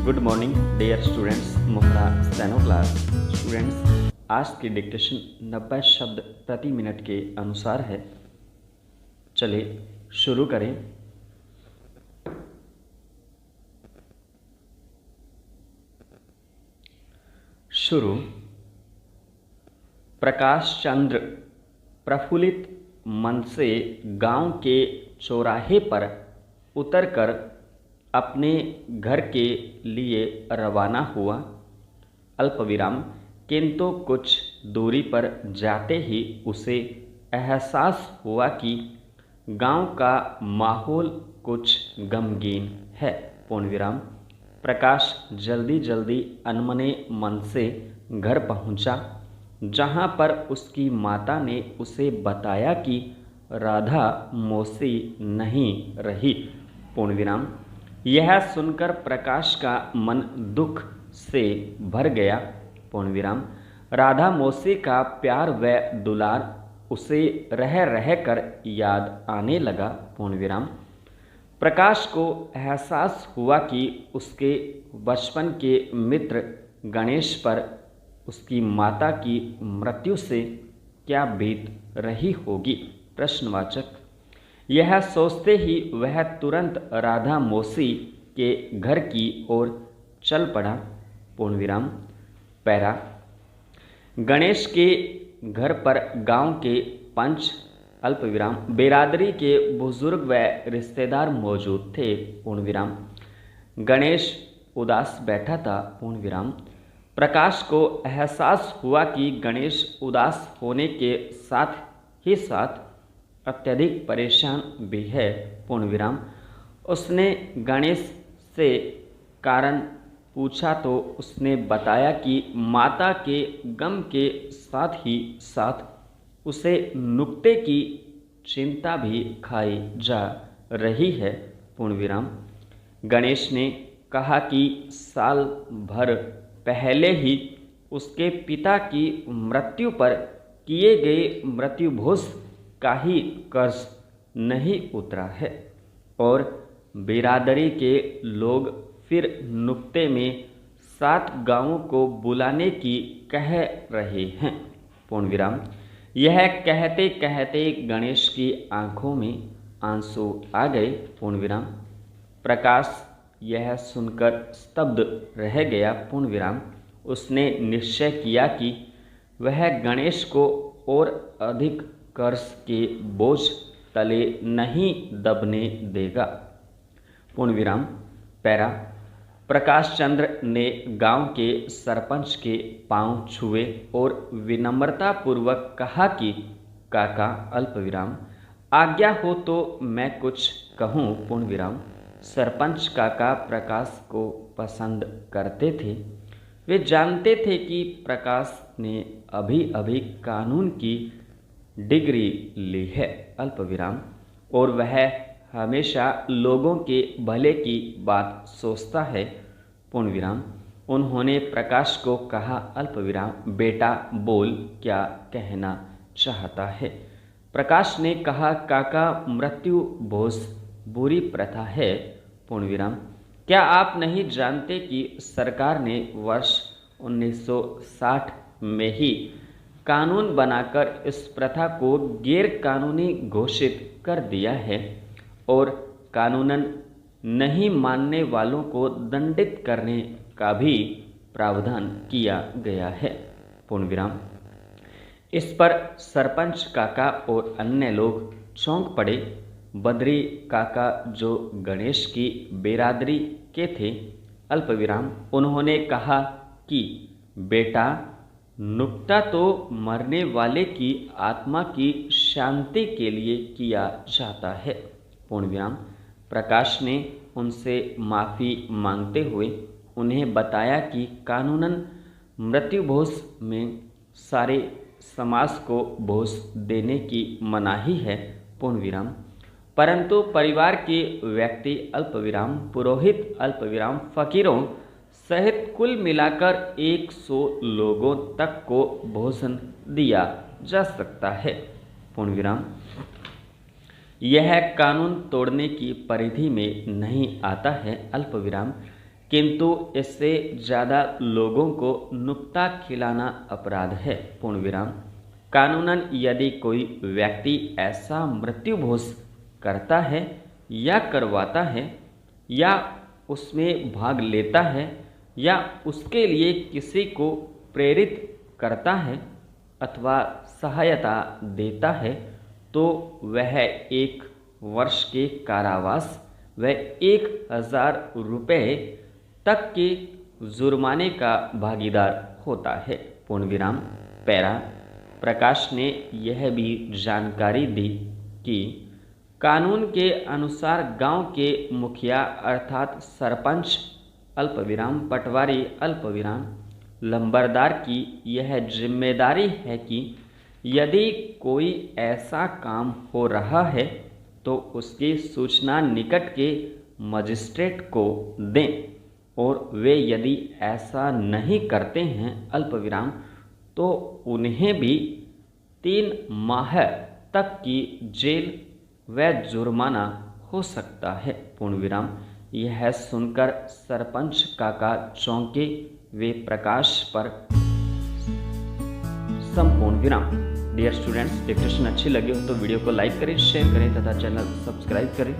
Good morning dear students, मोहरा steno class. Students, आज की dictation 90 शब्द प्रति मिनट के अनुसार है। चलिए शुरू करें। शुरू। प्रकाश चंद्र प्रफुल्लित मन से गांव के चौराहे पर उतरकर अपने घर के लिए रवाना हुआ। अल्पविराम, किंतु कुछ दूरी पर जाते ही उसे एहसास हुआ कि गांव का माहौल कुछ गमगीन है। पूर्णविराम। प्रकाश जल्दी जल्दी अनमने मन से घर पहुंचा, जहां पर उसकी माता ने उसे बताया कि राधा मौसी नहीं रही। पूर्णविराम। यह सुनकर प्रकाश का मन दुख से भर गया। पूर्णविराम। राधा मौसी का प्यार व दुलार उसे रह रह कर याद आने लगा। पूर्णविराम। प्रकाश को एहसास हुआ कि उसके बचपन के मित्र गणेश पर उसकी माता की मृत्यु से क्या बीत रही होगी। प्रश्नवाचक। यह सोचते ही वह तुरंत राधा मौसी के घर की ओर चल पड़ा। पूर्णविराम। पैरा। गणेश के घर पर गांव के पंच, अल्पविराम, बिरादरी के बुजुर्ग व रिश्तेदार मौजूद थे। पूर्णविराम। गणेश उदास बैठा था। पूर्णविराम। प्रकाश को एहसास हुआ कि गणेश उदास होने के साथ ही साथ अत्यधिक परेशान भी है। पूर्णविराम। उसने गणेश से कारण पूछा तो उसने बताया कि माता के गम के साथ ही साथ उसे नुक्ते की चिंता भी खाई जा रही है। पूर्णविराम। गणेश ने कहा कि साल भर पहले ही उसके पिता की मृत्यु पर किए गए मृत्युभोज का ही कर्ज नहीं उतरा है और बिरादरी के लोग फिर नुक्ते में 7 गांवों को बुलाने की कह रहे हैं। पूर्णविराम। यह कहते कहते गणेश की आंखों में आंसू आ गए। पूर्णविराम। प्रकाश यह सुनकर स्तब्ध रह गया। पूर्णविराम। उसने निश्चय किया कि वह गणेश को और अधिक कर्ज के बोझ तले नहीं दबने देगा। पूर्णविराम। पैरा। प्रकाश चंद्र ने गांव के सरपंच के पांव छुए और विनम्रता पूर्वक कहा कि काका, अल्पविराम, आज्ञा हो तो मैं कुछ कहूँ। पूर्णविराम। सरपंच काका प्रकाश को पसंद करते थे। वे जानते थे कि प्रकाश ने अभी अभी कानून की डिग्री ली है। अल्पविराम। और वह हमेशा लोगों के भले की बात सोचता है। पूर्णविराम। उन्होंने प्रकाश को कहा, अल्पविराम, बेटा बोल, क्या कहना चाहता है। प्रकाश ने कहा, काका, मृत्यु भोज बुरी प्रथा है। पूर्णविराम। क्या आप नहीं जानते कि सरकार ने वर्ष 1960 में ही कानून बनाकर इस प्रथा को गैर कानूनी घोषित कर दिया है और कानूनन नहीं मानने वालों को दंडित करने का भी प्रावधान किया गया है। पूर्णविराम। इस पर सरपंच काका और अन्य लोग चौंक पड़े। बद्री काका, जो गणेश की बिरादरी के थे, अल्पविराम, उन्होंने कहा कि बेटा, नुक्ता तो मरने वाले की आत्मा की शांति के लिए किया जाता है। पूर्णविराम। प्रकाश ने उनसे माफ़ी मांगते हुए उन्हें बताया कि कानूनन मृत्युभोज में सारे समाज को भोज देने की मनाही है। पूर्णविराम। परंतु परिवार के व्यक्ति, अल्पविराम, पुरोहित, अल्पविराम, फकीरों सहित कुल मिलाकर 100 लोगों तक को भोजन दिया जा सकता है। पूर्णविराम। यह कानून तोड़ने की परिधि में नहीं आता है। अल्पविराम। किंतु इससे ज़्यादा लोगों को नुक्ता खिलाना अपराध है। पूर्ण विराम। कानूनन यदि कोई व्यक्ति ऐसा मृत्युभोज करता है या करवाता है या उसमें भाग लेता है या उसके लिए किसी को प्रेरित करता है अथवा सहायता देता है तो वह 1 वर्ष के कारावास व 1000 रुपये तक के जुर्माने का भागीदार होता है। पूर्ण विराम। पैरा। प्रकाश ने यह भी जानकारी दी कि कानून के अनुसार गांव के मुखिया अर्थात सरपंच अल्पविराम पटवारी अल्पविराम लंबरदार की यह जिम्मेदारी है कि यदि कोई ऐसा काम हो रहा है तो उसकी सूचना निकट के मजिस्ट्रेट को दें और वे यदि ऐसा नहीं करते हैं अल्पविराम तो उन्हें भी 3 माह तक की जेल व जुर्माना हो सकता है। पूर्ण विराम। यह सुनकर सरपंच काका चौंके, वे प्रकाश पर संपूर्ण विराम। डियर स्टूडेंट्स, डिस्कशन अच्छी लगी हो तो वीडियो को लाइक करें, शेयर करें तथा चैनल सब्सक्राइब करें।